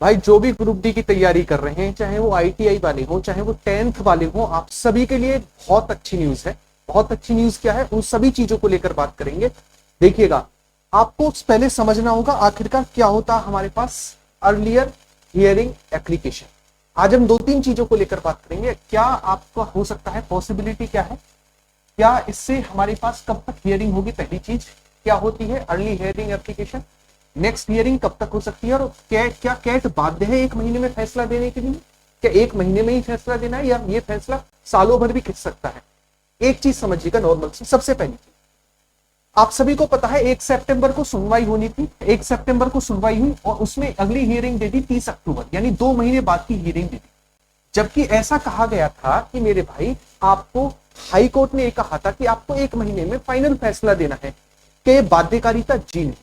भाई जो भी ग्रुप डी की तैयारी कर रहे हैं, चाहे वो आईटीआई वाले हो, चाहे वो 10th वाले हो, आप सभी के लिए बहुत अच्छी न्यूज है। बहुत अच्छी न्यूज क्या है, उन सभी चीजों को लेकर बात करेंगे। देखिएगा, आपको पहले समझना होगा आखिरकार क्या होता है हमारे पास अर्लियर हियरिंग एप्लीकेशन। आज हम 2-3 चीजों को लेकर बात करेंगे। क्या आपका हो सकता है, पॉसिबिलिटी क्या है, क्या इससे हमारे पास कब तक हियरिंग होगी, पहली चीज क्या होती है early hearing application, next hearing कब तक हो सकती है, और क्या कैट बाध्य है 1 महीने में फैसला देने के लिए, क्या 1 महीने में ही फैसला देना है या ये फैसला सालों भर भी खिंच सकता है। एक चीज समझिएगा नॉर्मल से, सबसे पहली चीज आप सभी को पता है 1 सितंबर को सुनवाई होनी थी, 1 सितंबर को सुनवाई हुई और उसमें अगली हियरिंग दे दी 30 अक्टूबर, यानी 2 महीने बाद की हियरिंग दे दी। जबकि ऐसा कहा गया था कि मेरे भाई आपको हाई कोर्ट ने कहा था कि आपको 1 महीने में फाइनल फैसला देना है, कि बाध्यकारिता जी नहीं।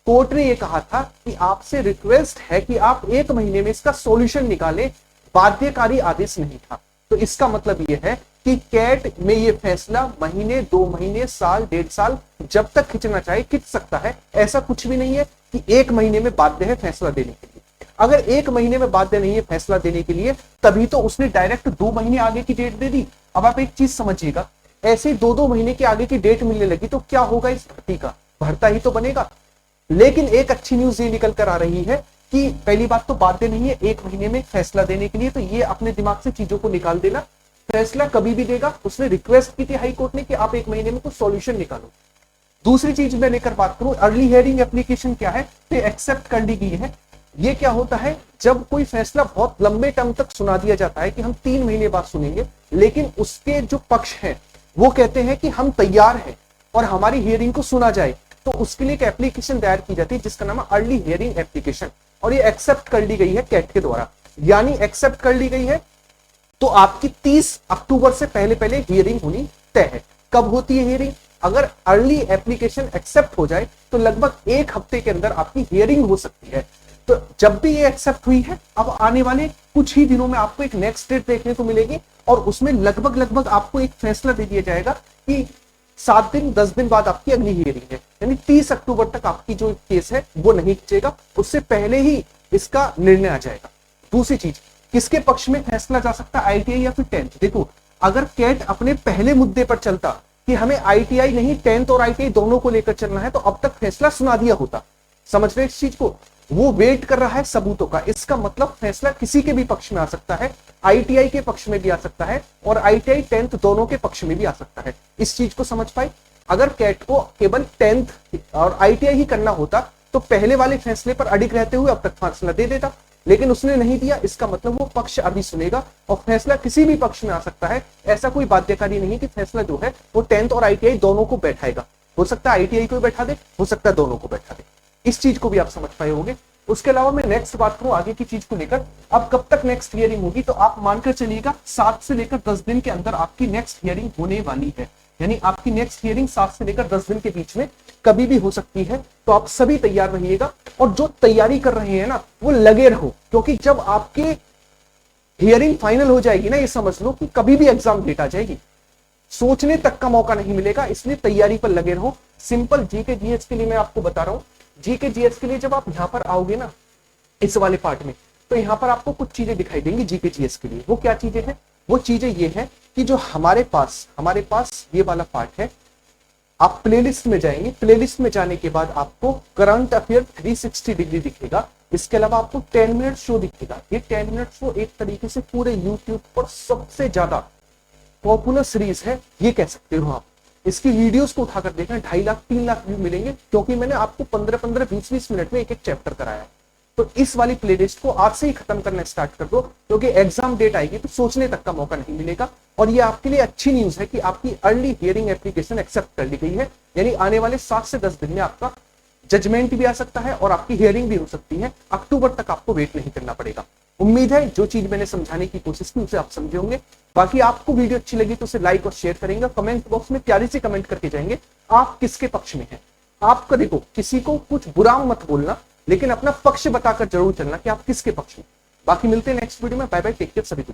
कोर्ट ने यह कहा था कि आपसे रिक्वेस्ट है कि आप 1 महीने में इसका सॉल्यूशन निकालें, बाध्यकारी आदेश नहीं था। तो इसका मतलब यह है कि कैट में यह फैसला महीने, 2 महीने, साल, 1.5 साल जब तक खिंचना चाहे खिंच सकता है। ऐसा कुछ भी नहीं है कि 1 महीने में बाध्य है फैसला देने के लिए। अगर 1 महीने में बाध्य नहीं है फैसला देने के लिए, तभी तो उसने डायरेक्ट 2 महीने आगे की डेट दे दी। अब आप एक चीज समझिएगा, ऐसे 2-2 महीने के आगे की डेट मिलने लगी तो क्या होगा, इस भर्ती का भरता ही तो बनेगा। लेकिन एक अच्छी न्यूज ये निकल कर आ रही है कि पहली बात तो बाध्य नहीं है 1 महीने में फैसला देने के लिए, तो ये अपने दिमाग से चीजों को निकाल देना। फैसला कभी भी देगा, उसने रिक्वेस्ट की थी हाई कोर्ट ने कि आप 1 महीने में कुछ सॉल्यूशन निकालो। दूसरी चीज मैं लेकर बात करूं, अर्ली हियरिंग एप्लीकेशन क्या है, तो एक्सेप्ट कर ली गई है। ये क्या होता है, जब कोई फैसला बहुत लंबे टर्म तक सुना दिया जाता है कि हम 3 महीने बाद सुनेंगे, लेकिन उसके जो पक्ष हैं वो कहते हैं कि हम तैयार हैं और हमारी हियरिंग को सुना जाए, तो उसके लिए एक एप्लीकेशन दायर की जाती है जिसका नाम है अर्ली हियरिंग एप्लीकेशन, और ये एक्सेप्ट कर ली गई है कैट के द्वारा। यानी एक्सेप्ट कर ली गई है तो आपकी 30 अक्टूबर से पहले पहले हियरिंग होनी तय है। कब होती है हियरिंग, अगर अर्ली एप्लीकेशन एक्सेप्ट हो जाए तो लगभग 1 हफ्ते के अंदर आपकी हियरिंग हो सकती है। तो जब भी ये एक्सेप्ट हुई है, अब आने वाले कुछ ही दिनों में आपको एक नेक्स्ट डेट देखने को मिलेगी और उसमें लगभग आपको एक फैसला दे दिया जाएगा कि 7 दिन 10 दिन बाद आपकी अगली हियरिंग है। यानी 30 अक्टूबर तक आपकी जो केस है वो नहीं खिंचेगा, उससे पहले ही इसका निर्णय आ जाएगा। दूसरी चीज, किसके पक्ष में फैसला जा सकता है, आईटीआई या फिर 10th। देखो, अगर कैट अपने पहले मुद्दे पर चलता कि हमें आईटीआई नहीं 10th और आईटीआई दोनों को लेकर चलना है, तो अब तक फैसला सुना दिया होता। समझ रहे इस चीज को, वो वेट कर रहा है सबूतों का। इसका मतलब फैसला किसी के भी पक्ष में आ सकता है, आईटीआई के पक्ष में भी आ सकता है और आईटीआई 10th दोनों के पक्ष में भी आ सकता है। इस चीज को समझ पाए। अगर कैट को केवल 10th और आईटीआई ही करना होता तो पहले वाले फैसले पर अडिग रहते हुए अब तक फैसला दे देता, लेकिन उसने नहीं दिया। इसका मतलब वो पक्ष अभी सुनेगा और फैसला किसी भी पक्ष में आ सकता है। ऐसा कोई बाध्यकारी नहीं कि फैसला जो है वो 10th और आईटीआई दोनों को बैठाएगा। हो सकता है आईटीआई को बैठा दे, हो सकता है दोनों को बैठा दे। इस चीज को भी आप समझ पाए होंगे। उसके अलावा मैं नेक्स्ट बात करूं आगे की चीज को लेकर, अब कब तक नेक्स्ट हियरिंग होगी, तो आप मानकर चलिएगा 7 से लेकर 10 दिन के अंदर आपकी नेक्स्ट हियरिंग होने वाली है। यानी आपकी नेक्स्ट हियरिंग 7 से लेकर 10 दिन के बीच में कभी भी हो सकती है। तो आप सभी तैयार रहिएगा और जो तैयारी कर रहे हैं ना वो लगे रहो, क्योंकि जब आपके हियरिंग फाइनल हो जाएगी ना, ये समझ लो कि कभी भी एग्जाम डेट आ जाएगी, सोचने तक का मौका नहीं मिलेगा। इसलिए तैयारी पर लगे रहो। सिंपल जीके जीएस के लिए मैं आपको बता रहा हूं, जीके जीएस के लिए जब आप यहां पर आओगे ना इस वाले पार्ट में, तो यहां पर आपको कुछ चीजें दिखाई देंगी जीके जीएस के लिए। वो क्या चीजें हैं, वो चीजें ये हैं कि जो हमारे पास ये वाला पार्ट है, आप प्लेलिस्ट में जाएंगे। प्लेलिस्ट में जाने के बाद आपको करंट अफेयर 360 डिग्री दिखेगा। इसके अलावा आपको 10 मिनट शो दिखेगा। ये 10 मिनट शो एक तरीके से पूरे यूट्यूब पर सबसे ज्यादा पॉपुलर सीरीज है, ये कह सकते हो आप। इसकी वीडियोस को उठाकर देखना, 2.5 लाख 3 लाख व्यू मिलेंगे, क्योंकि मैंने आपको 15-15 20-20 मिनट में एक एक चैप्टर कराया है। तो इस वाली प्लेलिस्ट को आज से ही खत्म करना स्टार्ट कर दो, क्योंकि एग्जाम डेट आएगी तो सोचने तक का मौका नहीं मिलेगा। और ये आपके लिए अच्छी न्यूज है कि आपकी अर्ली हियरिंग एप्लीकेशन एक्सेप्ट कर ली गई है। यानी आने वाले 7 से 10 दिन में आपका जजमेंट भी आ सकता है और आपकी हियरिंग भी हो सकती है। अक्टूबर तक आपको वेट नहीं करना पड़ेगा। उम्मीद है जो चीज मैंने समझाने की कोशिश की उसे आप समझे होंगे। बाकी आपको वीडियो अच्छी लगी तो उसे लाइक और शेयर करेंगे, कमेंट बॉक्स में प्यारी से कमेंट करके जाएंगे आप किसके पक्ष में हैं। आपका देखो, किसी को कुछ बुरा मत बोलना, लेकिन अपना पक्ष बताकर जरूर चलना कि आप किसके पक्ष में। बाकी मिलते हैं नेक्स्ट वीडियो में। बाय बाय, टेक केयर सभी को।